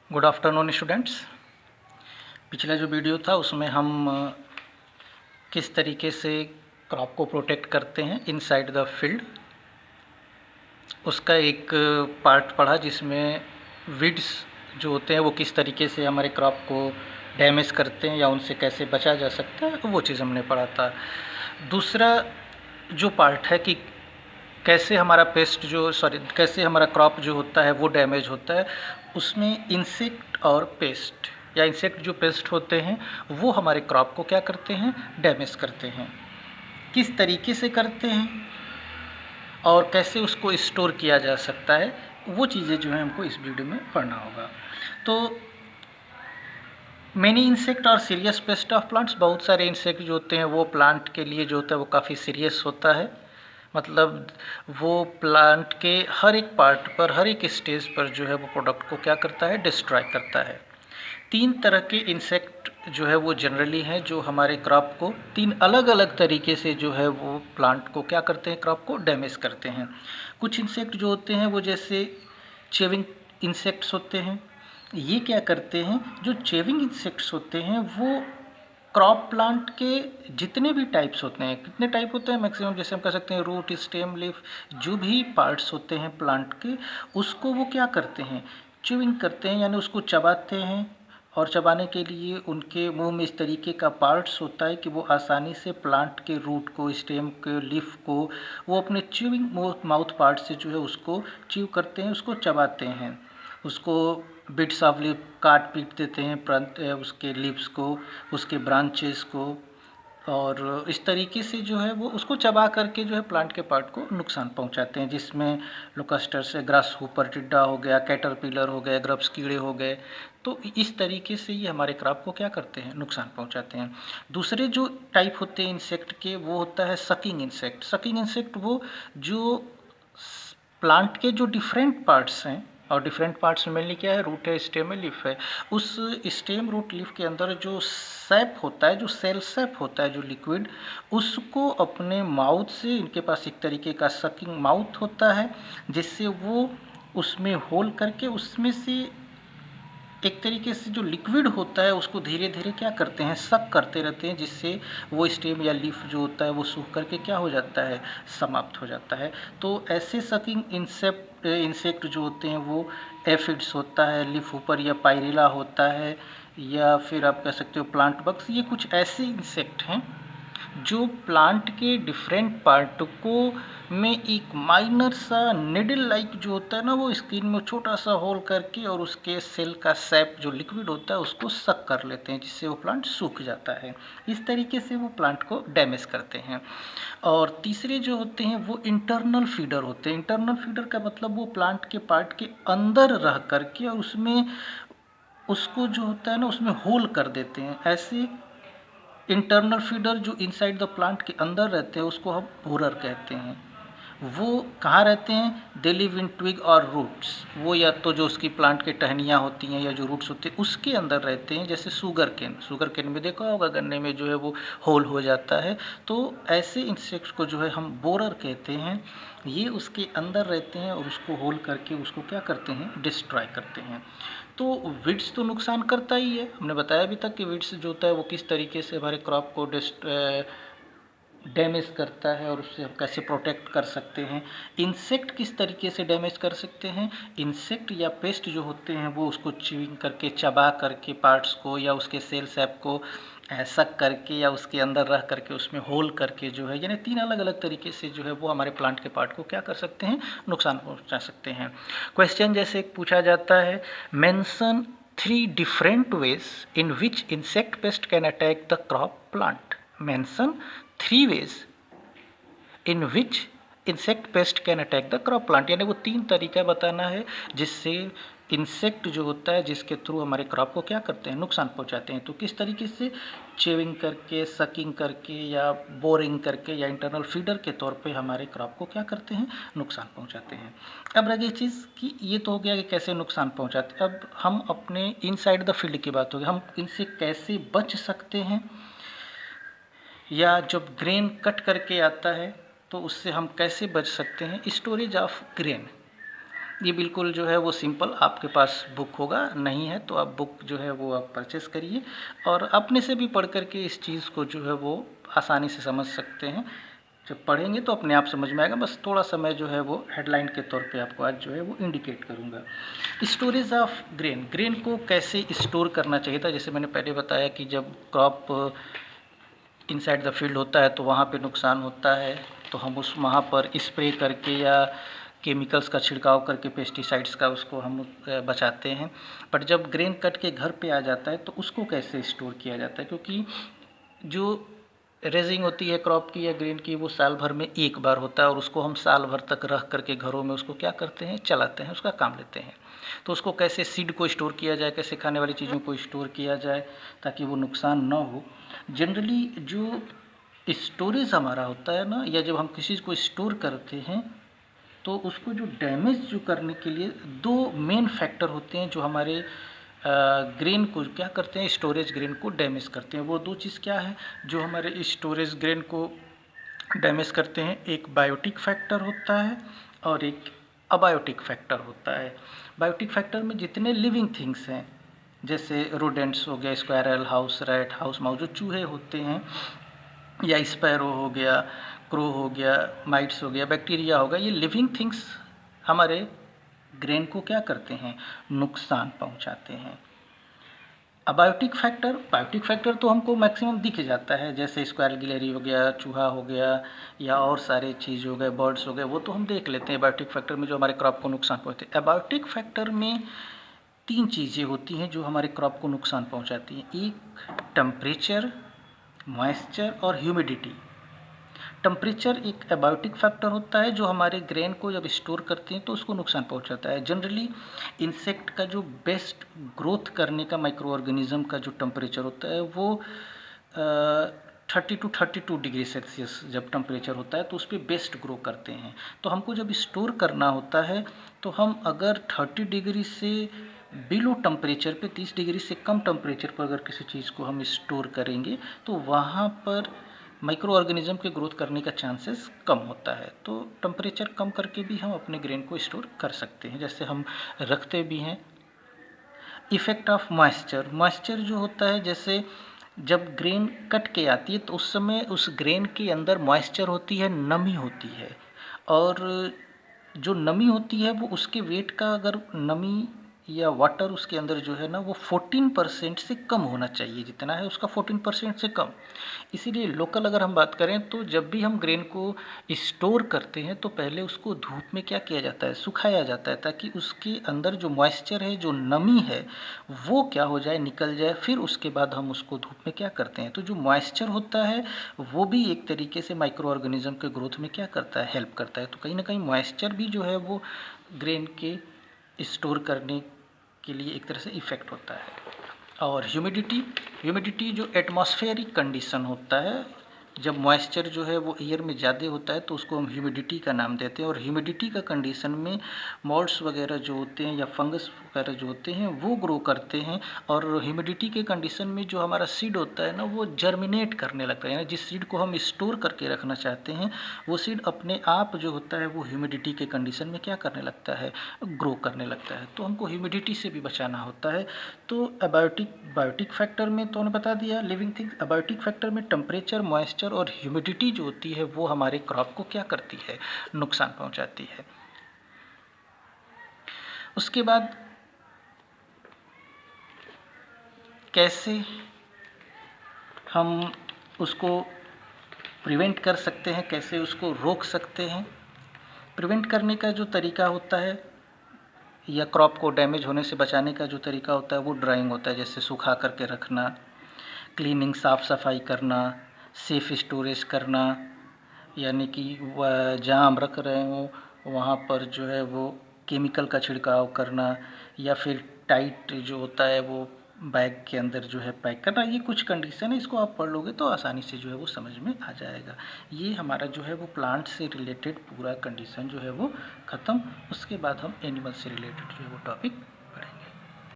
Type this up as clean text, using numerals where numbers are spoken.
Good afternoon students. पिछला जो video था उसमें हम किस तरीके से क्रॉप को प्रोटेक्ट करते हैं इनसाइड द फील्ड, उसका एक पार्ट पढ़ा जिसमें वीड्स जो होते हैं वो किस तरीके से हमारे क्रॉप को डैमेज करते हैं या उनसे कैसे बचा जा सकता है, वो चीज़ हमने पढ़ा था। दूसरा जो पार्ट है कि कैसे हमारा कैसे हमारा क्रॉप जो होता है वो डैमेज होता है, उसमें इंसेक्ट और पेस्ट या इंसेक्ट जो पेस्ट होते हैं वो हमारे क्रॉप को क्या करते हैं, डैमेज करते हैं। किस तरीके से करते हैं और कैसे उसको स्टोर किया जा सकता है, वो चीज़ें जो है हमको इस वीडियो में पढ़ना होगा। तो मैनी इंसेक्ट और सीरियस पेस्ट ऑफ प्लांट्स, बहुत सारे इंसेक्ट जो होते हैं वो प्लांट के लिए जो होता है वो काफ़ी सीरियस होता है। मतलब वो प्लांट के हर एक पार्ट पर, हर एक स्टेज पर जो है वो प्रोडक्ट को क्या करता है, डिस्ट्रॉय करता है। 3 तरह के इंसेक्ट जो है वो जनरली हैं जो हमारे क्रॉप को 3 अलग अलग तरीके से जो है वो प्लांट को क्या करते हैं, क्रॉप को डैमेज करते हैं। कुछ इंसेक्ट जो होते हैं वो जैसे चेविंग इंसेक्ट्स होते हैं। ये क्या करते हैं, जो चेविंग इंसेक्ट्स होते हैं वो क्रॉप प्लांट के जितने भी टाइप्स होते हैं, कितने टाइप होते हैं मैक्सिमम, जैसे हम कह सकते हैं रूट, स्टेम, लीफ, जो भी पार्ट्स होते हैं प्लांट के, उसको वो क्या करते हैं, च्यूइंग करते हैं, यानी उसको चबाते हैं। और चबाने के लिए उनके मुंह में इस तरीके का पार्ट्स होता है कि वो आसानी से प्लांट के रूट को, स्टेम के, लीफ को वो अपने च्यूइंग माउथ पार्ट से जो है उसको च्यू करते हैं, उसको चबाते हैं। उसको बिट्स ऑफ लीफ काट पीट देते हैं, उसके लीव्स को, उसके ब्रांचेस को, और इस तरीके से जो है वो उसको चबा करके जो है प्लांट के पार्ट को नुकसान पहुंचाते हैं, जिसमें लोकस्टर से ग्रास हुपर टिड्डा हो गया, कैटरपिलर हो गए, ग्रब्स कीड़े हो गए। तो इस तरीके से ये हमारे क्रॉप को क्या करते हैं, नुकसान पहुंचाते हैं। दूसरे जो टाइप होते हैं इंसेक्ट के, वो होता है सकिंग इंसेक्ट। सकिंग इंसेक्ट वो जो प्लांट के जो डिफरेंट पार्ट्स हैं, और डिफरेंट पार्ट्स में मेनली क्या है, रूट है, स्टेम है, लीफ है, उस स्टेम, रूट, लीफ के अंदर जो सैप होता है, जो सेल सैप होता है, जो लिक्विड, उसको अपने माउथ से, इनके पास एक तरीके का सकिंग माउथ होता है, जिससे वो उसमें होल करके उसमें से एक तरीके से जो लिक्विड होता है उसको धीरे धीरे क्या करते हैं, सक करते रहते हैं, जिससे वो स्टेम या लीफ जो होता है वो सूख करके क्या हो जाता है, समाप्त हो जाता है। तो ऐसे सकिंग इंसेक्ट जो होते हैं वो एफिड्स होता है, लीफ ऊपर या पायरिला होता है, या फिर आप कह सकते हो प्लांट बग्स। ये कुछ ऐसे इंसेक्ट हैं जो प्लांट के डिफरेंट पार्ट को में एक माइनर सा निडल लाइक जो होता है ना, वो स्किन में छोटा सा होल करके और उसके सेल का सैप जो लिक्विड होता है उसको सक कर लेते हैं, जिससे वो प्लांट सूख जाता है। इस तरीके से वो प्लांट को डैमेज करते हैं। और तीसरे जो होते हैं वो इंटरनल फीडर होते हैं। इंटरनल फीडर का मतलब वो प्लांट के पार्ट के अंदर रह करके और उसमें उसको जो होता है ना उसमें होल कर देते हैं। ऐसे इंटरनल फीडर जो इनसाइड द प्लांट के अंदर रहते हैं उसको हम बोरर कहते हैं। वो कहाँ रहते हैं, दे लिव इन ट्विग और रूट्स। वो या तो जो उसकी प्लांट के टहनियाँ होती हैं या जो रूट्स होते हैं उसके अंदर रहते हैं, जैसे शुगर केन में देखा होगा गन्ने में जो है वो होल हो जाता है। तो ऐसे इंसेक्ट्स को जो है हम बोरर कहते हैं। ये उसके अंदर रहते हैं और उसको होल करके उसको क्या करते हैं, डिस्ट्रॉय करते हैं। तो विड्स तो नुकसान करता ही है, हमने बताया अभी तक कि विड्स जो होता है वो किस तरीके से हमारे क्रॉप को डैमेज करता है और उससे हम कैसे प्रोटेक्ट कर सकते हैं। इंसेक्ट किस तरीके से डैमेज कर सकते हैं, इंसेक्ट या पेस्ट जो होते हैं वो उसको च्यूइंग करके, चबा करके पार्ट्स को या उसके सेल सैप को सक करके या उसके अंदर रह करके उसमें होल करके जो है, यानी 3 अलग अलग तरीके से जो है वो हमारे प्लांट के पार्ट को क्या कर सकते हैं, नुकसान पहुंचा सकते हैं। क्वेश्चन जैसे पूछा जाता है, mention 3 different ways in which insect pest can attack the crop plant. Mention 3 ways in which insect pest can attack the crop plant, यानी वो 3 तरीका बताना है जिससे इंसेक्ट जो होता है जिसके थ्रू हमारे क्रॉप को क्या करते हैं, नुकसान पहुंचाते हैं। तो किस तरीके से, चेविंग करके, सकिंग करके, या बोरिंग करके, या इंटरनल फीडर के तौर पे हमारे क्रॉप को क्या करते हैं, नुकसान पहुंचाते हैं। अब रह गई चीज़ कि ये तो हो गया कि कैसे नुकसान पहुंचाते हैं। अब हम अपने इनसाइड द फील्ड की बात होगी, हम इनसे कैसे बच सकते हैं, या जब ग्रेन कट करके आता है तो उससे हम कैसे बच सकते हैं। स्टोरेज ऑफ ग्रेन, ये बिल्कुल जो है वो सिंपल, आपके पास बुक होगा, नहीं है तो आप बुक जो है वो आप परचेस करिए और अपने से भी पढ़ कर के इस चीज़ को जो है वो आसानी से समझ सकते हैं। जब पढ़ेंगे तो अपने आप समझ में आएगा, बस थोड़ा सा मैं जो है वो हेडलाइन के तौर पे आपको आज जो है वो इंडिकेट करूँगा। स्टोरेज ऑफ ग्रेन, ग्रेन को कैसे स्टोर करना चाहिए था, जैसे मैंने पहले बताया कि जब क्रॉप इनसाइड द फील्ड होता है तो वहाँ पे नुकसान होता है, तो हम उस वहाँ पर स्प्रे करके या केमिकल्स का छिड़काव करके, पेस्टिसाइड्स का, उसको हम बचाते हैं। पर जब ग्रेन कट के घर पे आ जाता है तो उसको कैसे स्टोर किया जाता है, क्योंकि जो रेजिंग होती है क्रॉप की या ग्रेन की वो साल भर में एक बार होता है और उसको हम साल भर तक रख करके घरों में उसको क्या करते हैं, चलाते हैं, उसका काम लेते हैं। तो उसको कैसे सीड को स्टोर किया जाए, कैसे खाने वाली चीज़ों को स्टोर किया जाए ताकि वो नुकसान ना हो। जनरली जो स्टोरेज हमारा होता है ना, या जब हम किसी चीज़ को स्टोर करते हैं तो उसको जो डैमेज जो करने के लिए दो मेन फैक्टर होते हैं जो हमारे ग्रेन को क्या करते हैं, स्टोरेज ग्रेन को डैमेज करते हैं। वो दो चीज़ क्या है जो हमारे स्टोरेज ग्रेन को डैमेज करते हैं, एक बायोटिक फैक्टर होता है और एक अबायोटिक फैक्टर होता है। बायोटिक फैक्टर में जितने लिविंग थिंग्स हैं, जैसे रोडेंट्स हो गया, squirrel, house rat, house mouse, जो चूहे होते हैं, या स्पैरो हो गया, क्रो हो गया, माइट्स हो गया, बैक्टीरिया हो गया, ये लिविंग थिंग्स हमारे ग्रेन को क्या करते हैं, नुकसान पहुंचाते हैं। अबायोटिक फैक्टर, बायोटिक फैक्टर तो हमको मैक्सिमम दिख जाता है, जैसे स्क्वायरल, गिलहरी हो गया, चूहा हो गया, या और सारे चीज़ हो गए, बर्ड्स हो गए, वो तो हम देख लेते हैं बायोटिक फैक्टर में जो हमारे क्रॉप को नुकसान पहुंचाते हैं। अबायोटिक फैक्टर में तीन चीज़ें होती हैं जो हमारे क्रॉप को नुकसान पहुंचाती हैं, एक टेम्परेचर, मॉइस्चर और ह्यूमिडिटी। टेम्परेचर एक एबायोटिक फैक्टर होता है जो हमारे ग्रेन को जब स्टोर करते हैं तो उसको नुकसान पहुंचाता है। जनरली इंसेक्ट का जो बेस्ट ग्रोथ करने का माइक्रो ऑर्गेनिज्म का जो टेम्परेचर होता है वो 30 to 32 डिग्री सेल्सियस जब टेम्परेचर होता है तो उस पर बेस्ट ग्रो करते हैं। तो हमको जब स्टोर करना होता है तो हम अगर 30 डिग्री से बिलो टेम्परेचर पे, 30 डिग्री से कम टेम्परेचर पर अगर किसी चीज़ को हम स्टोर करेंगे तो वहाँ पर माइक्रो ऑर्गेनिज्म के ग्रोथ करने का चांसेस कम होता है। तो टेम्परेचर कम करके भी हम अपने ग्रेन को स्टोर कर सकते हैं, जैसे हम रखते भी हैं। इफ़ेक्ट ऑफ मॉइस्चर, मॉइस्चर जो होता है, जैसे जब ग्रेन कट के आती है तो उस समय उस ग्रेन के अंदर मॉइस्चर होती है, नमी होती है, और जो नमी होती है वो उसके वेट का, अगर नमी या वाटर उसके अंदर जो है ना वो 14% से कम होना चाहिए, जितना है उसका 14% से कम। इसीलिए लोकल अगर हम बात करें तो जब भी हम ग्रेन को स्टोर करते हैं तो पहले उसको धूप में क्या किया जाता है, सुखाया जाता है, ताकि उसके अंदर जो मॉइस्चर है, जो नमी है, वो क्या हो जाए, निकल जाए। फिर उसके बाद हम उसको धूप में क्या करते हैं, तो जो मॉइस्चर होता है वो भी एक तरीके से माइक्रो ऑर्गेनिज्म के ग्रोथ में क्या करता है, हेल्प करता है। तो कहीं ना कहीं मॉइस्चर भी जो है वो ग्रेन के स्टोर करने के लिए एक तरह से इफ़ेक्ट होता है। और ह्यूमिडिटी, ह्यूमिडिटी जो एटमॉस्फेरिक कंडीशन होता है, जब मॉइस्चर जो है वो एयर में ज़्यादा होता है तो उसको हम ह्यूमिडिटी का नाम देते हैं। और ह्यूमिडिटी का कंडीशन में मॉल्ड्स वगैरह जो होते हैं या फंगस वगैरह जो होते हैं वो ग्रो करते हैं। और ह्यूमिडिटी के कंडीशन में जो हमारा सीड होता है ना वो जर्मिनेट करने लगता है, यानी जिस सीड को हम स्टोर करके रखना चाहते हैं वो सीड अपने आप जो होता है वो ह्यूमिडिटी के कंडीशन में क्या करने लगता है, ग्रो करने लगता है। तो हमको ह्यूमिडिटी से भी बचाना होता है। तो बायोटिक फैक्टर में तो उन्होंने बता दिया लिविंग थिंग्स। अबायोटिक फैक्टर में टेम्परेचर, मॉइस्चर और ह्यूमिडिटी जो होती है वो हमारे क्रॉप को क्या करती है, नुकसान पहुंचाती है। उसके बाद कैसे हम उसको प्रिवेंट कर सकते हैं, कैसे उसको रोक सकते हैं। प्रिवेंट करने का जो तरीका होता है या क्रॉप को डैमेज होने से बचाने का जो तरीका होता है वो ड्राइंग होता है, जैसे सुखा करके रखना, क्लीनिंग, साफ़ सफाई करना, सेफ़ स्टोरेज करना, यानी कि वह जहाँ हम रख रहे हों वहाँ पर जो है वो केमिकल का छिड़काव करना, या फिर टाइट जो होता है वो बैग के अंदर जो है पैक करना। ये कुछ कंडीशन है, इसको आप पढ़ लोगे तो आसानी से जो है वो समझ में आ जाएगा। ये हमारा जो है वो प्लांट से रिलेटेड पूरा कंडीशन जो है वो ख़त्म। उसके बाद हम एनिमल से रिलेटेड जो है वो टॉपिक